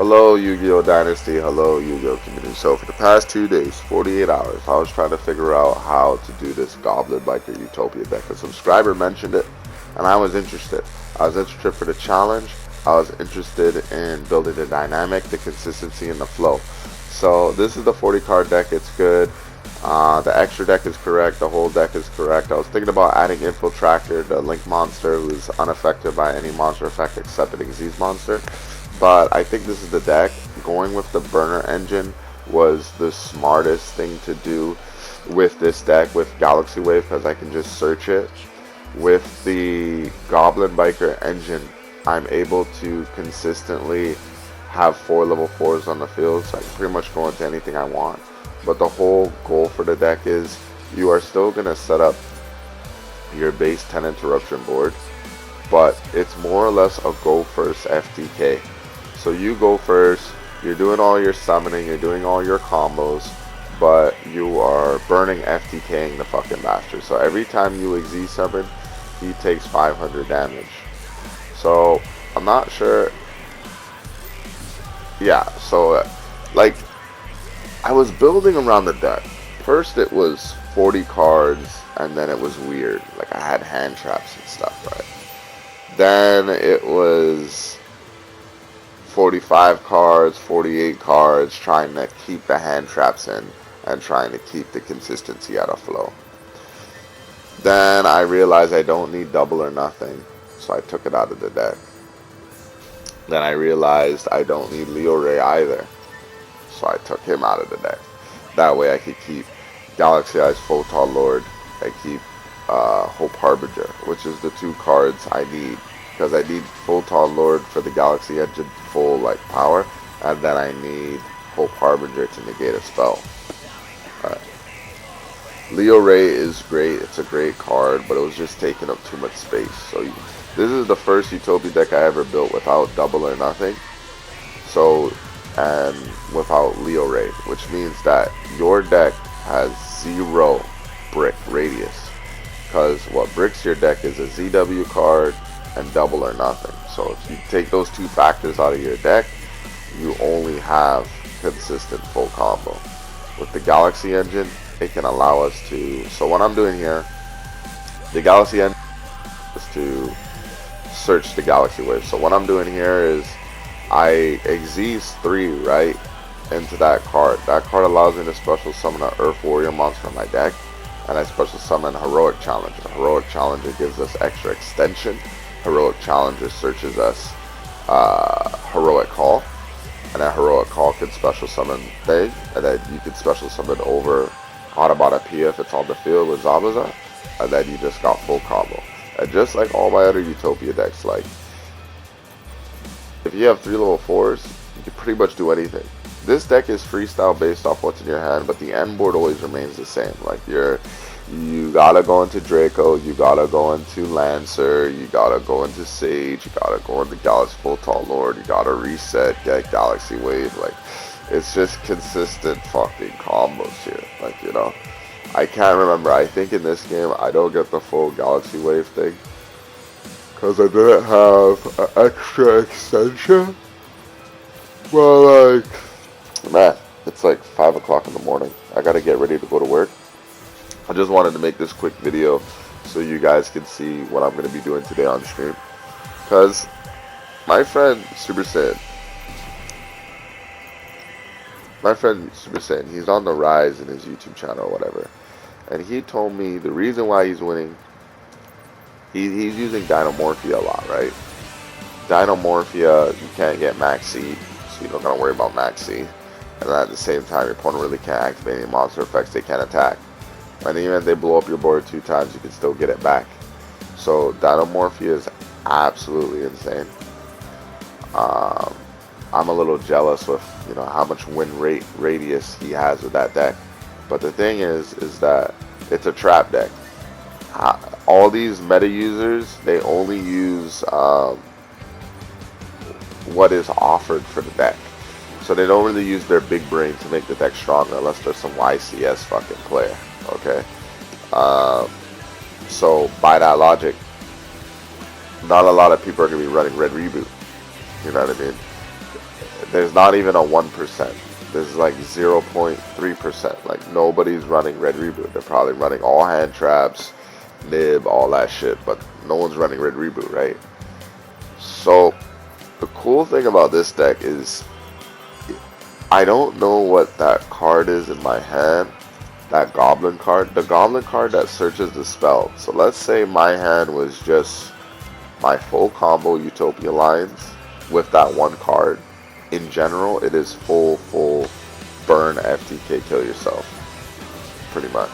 Hello Yu-Gi-Oh Dynasty, hello Yu-Gi-Oh Community. So for the past 2 days, 48 hours, I was trying to figure out how to do this Goblin Biker Utopia deck. A subscriber mentioned it, and I was interested. I was interested for the challenge. I was interested in building the dynamic, the consistency, and the flow. So this is the 40 card deck. It's good. The extra deck is correct. The whole deck is correct. I was thinking about adding Infiltrator, the Link monster who's unaffected by any monster effect except an Xyz monster. But I think this is the deck. Going with the burner engine was the smartest thing to do with this deck with Galaxy Wave, because I can just search it. With the Goblin Biker engine, I'm able to consistently have 4 level 4s on the field, so I can pretty much go into anything I want. But the whole goal for the deck is you are still going to set up your base 10 interruption board, but it's more or less a go first FTK. So you go first, you're doing all your summoning, you're doing all your combos, but you are burning FTKing the fucking bastard. So every time you Xyz summon, he takes 500 damage. So I'm not sure. Yeah, so like I was building around the deck. First it was 40 cards, and then it was weird. Like I had hand traps and stuff, right? Then it was 45 cards, 48 cards, trying to keep the hand traps in and trying to keep the consistency out of flow. Then I realized I don't need double or nothing, so I took it out of the deck. Then I realized I don't need Leo Ray either, so I took him out of the deck. That way I could keep Galaxy Eyes Photon Lord, I keep Hope Harbinger, which is the 2 cards I need, because I need Photon Lord for the Galaxy Engine full like power, and then I need Hope Harbinger to negate a spell. Leo Ray is great, it's a great card, but it was just taking up too much space. So this is the first Utopia deck I ever built without double or nothing. So, and without Leo Ray, which means that your deck has 0 brick radius. Because what bricks your deck is a ZW card and double or nothing. So if you take those 2 factors out of your deck, you only have consistent full combo. With the Galaxy Engine, it can allow us to, so what I'm doing here, the Galaxy Engine is to search the Galaxy Wave. So what I'm doing here is I Xyz 3 right into that card. That card allows me to special summon an Earth Warrior monster in my deck, and I special summon Heroic Challenger. Heroic Challenger gives us extra extension. Heroic Challenger searches us Heroic Call, and that Heroic Call can special summon thing, and then you can special summon over Autobot P if it's on the field with Zabuza, and then you just got full combo. And just like all my other Utopia decks, like if you have 3 level 4s, you can pretty much do anything. This deck is freestyle based off what's in your hand, but the end board always remains the same. Like you gotta go into Draco, you gotta go into Lancer, you gotta go into Sage, you gotta go into Galaxy Photon Lord, you gotta reset, get Galaxy Wave. Like it's just consistent fucking combos here. Like, you know, I can't remember. I think in this game I don't get the full Galaxy Wave thing because I didn't have an extra extension. Well, like, man, it's like 5 o'clock in the morning. I gotta get ready to go to work. I just wanted to make this quick video so you guys can see what I'm going to be doing today on stream. Because my friend Super Saiyan, he's on the rise in his YouTube channel or whatever. And he told me the reason why he's winning, he's using Dynamorphia a lot, right? Dynamorphia, you can't get Max Seed, so you don't got to worry about Max Seed. And then at the same time, your opponent really can't activate any monster effects they can't attack. And even if they blow up your board 2 times, you can still get it back. So Dynamorphia is absolutely insane. I'm a little jealous with, you know, how much win rate radius he has with that deck. But the thing is that it's a trap deck. All these meta users, they only use what is offered for the deck. So they don't really use their big brain to make the deck stronger unless there's some YCS fucking player. Okay, so by that logic, not a lot of people are going to be running Red Reboot. You know what I mean? there's not even a 1%. There's like 0.3%. Like nobody's running red reboot. They're probably running all hand traps, nib, all that shit, but no one's running red reboot, right? So the cool thing about this deck is I don't know what that card is in my hand. That Goblin card, the Goblin card that searches the spell. So let's say my hand was just my full combo Utopia lines with that one card. In general, it is full burn FTK, kill yourself, pretty much.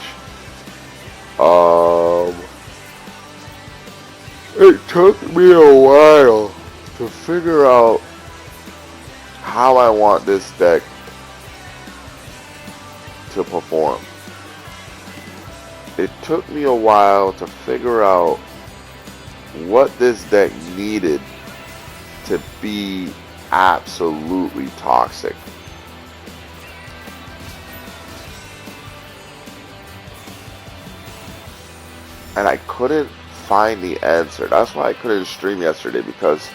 It took me a while to figure out how I want this deck to perform. It took me a while to figure out what this deck needed to be absolutely toxic. And I couldn't find the answer. That's why I couldn't stream yesterday, because,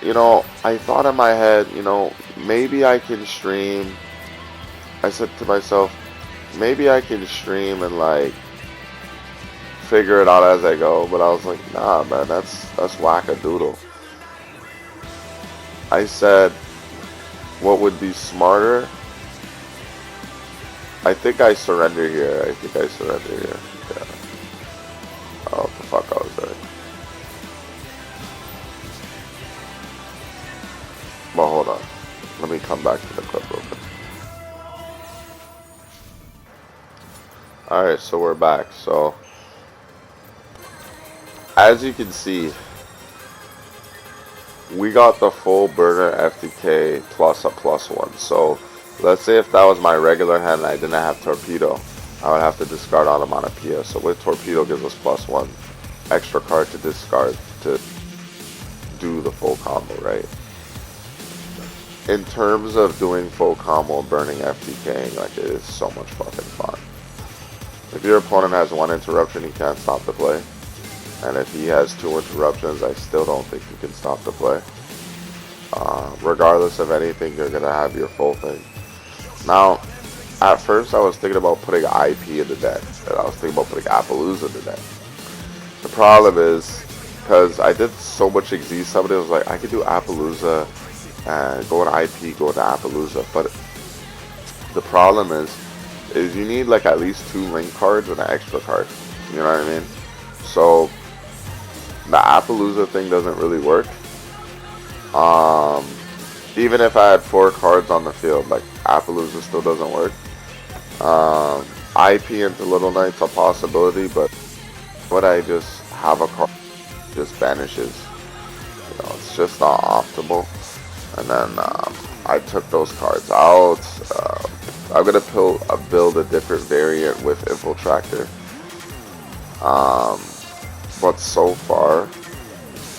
you know, I thought in my head, you know, maybe I can stream. I said to myself, maybe I can stream and like figure it out as I go, but I was like, nah, man, that's whack-a-doodle. I said, what would be smarter? I think I surrender here. Yeah. Oh, what the fuck I was doing. But hold on. Let me come back to the clip real quick. Alright, so we're back. So, as you can see, we got the full burner FTK plus a +1. So let's say if that was my regular hand and I didn't have Torpedo, I would have to discard Onomatopoeia. So with Torpedo gives us +1 extra card to discard to do the full combo, right? In terms of doing full combo and burning FTKing, like, it is so much fucking fun. If your opponent has 1 interruption, he can't stop the play. And if he has 2 interruptions, I still don't think you can stop the play. Regardless of anything, you're going to have your full thing. Now, at first I was thinking about putting IP in the deck. And I was thinking about putting Appaloosa in the deck. The problem is, because I did so much XZ, somebody was like, I could do Appaloosa and go in IP, go into Appaloosa. But the problem is you need like at least 2 link cards and an extra card. You know what I mean? So the Appaloosa thing doesn't really work. Even if I had 4 cards on the field, like, Appaloosa still doesn't work. IP into Little Knight's a possibility, but when I just have a card, just vanishes. You know, it's just not optimal. And then I took those cards out. I'm gonna build a different variant with Infiltractor. But so far,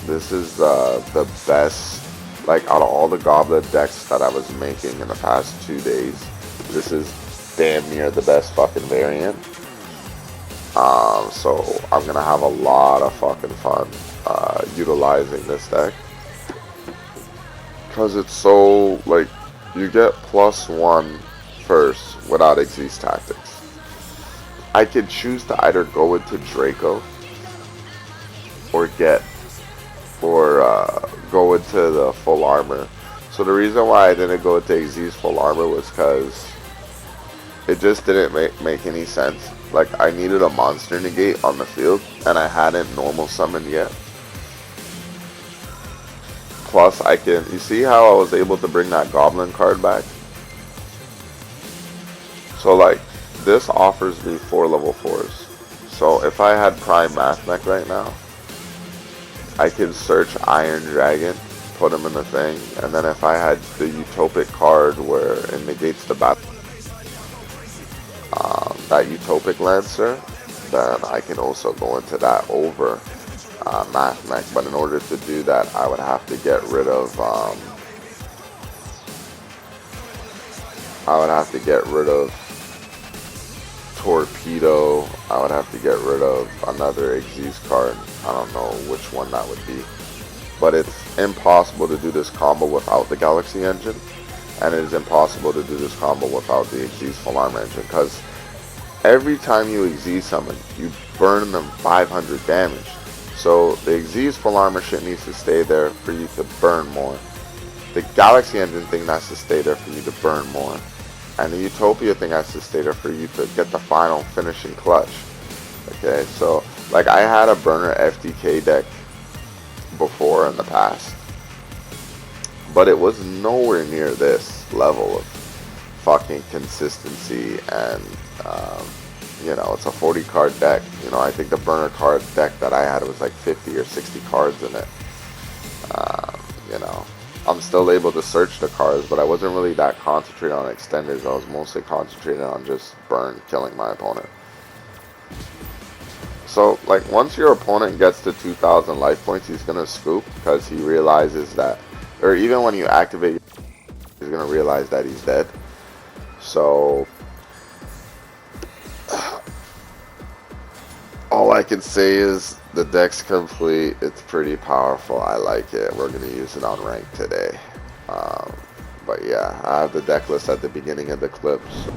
this is the best, like, out of all the Goblin decks that I was making in the past 2 days, this is damn near the best fucking variant. So I'm gonna have a lot of fucking fun utilizing this deck, because it's so, like, you get +1 first without Xyz Tactics. I could choose to either go into Draco or go into the full armor. So the reason why I didn't go into Xyz's full armor was because it just didn't make any sense. Like, I needed a monster negate on the field, and I hadn't normal summoned yet. Plus, you see how I was able to bring that Goblin card back? So, like, this offers me 4 level 4s. So if I had Prime Mathmech right now, I could search Iron Dragon, put him in the thing, and then if I had the Utopic card where it negates the battle, that Utopic Lancer, then I can also go into that over Mathmech. But in order to do that, I would have to get rid of Torpedo. I would have to get rid of another Xyz card. I don't know which one that would be. but it's impossible to do this combo without the Galaxy engine, and it is impossible to do this combo without the Xyz full armor engine, because every time you Xyz summon, you burn them 500 damage. So the Xyz full armor shit needs to stay there for you to burn more. The Galaxy engine thing has to stay there for you to burn more. And the Utopia thing has to stay there for you to get the final finishing clutch. Okay, so like I had a burner FTK deck before in the past, but it was nowhere near this level of fucking consistency. And you know, it's a 40 card deck. You know, I think the burner card deck that I had was like 50 or 60 cards in it. You know, I'm still able to search the cards, but I wasn't really that concentrated on extenders. I was mostly concentrated on just burn, killing my opponent. So, like, once your opponent gets to 2,000 life points, he's gonna scoop, because he realizes that, or even when you activate, he's gonna realize that he's dead. So, all I can say is the deck's complete. It's pretty powerful. I like it. We're going to use it on rank today. But yeah, I have the deck list at the beginning of the clip. So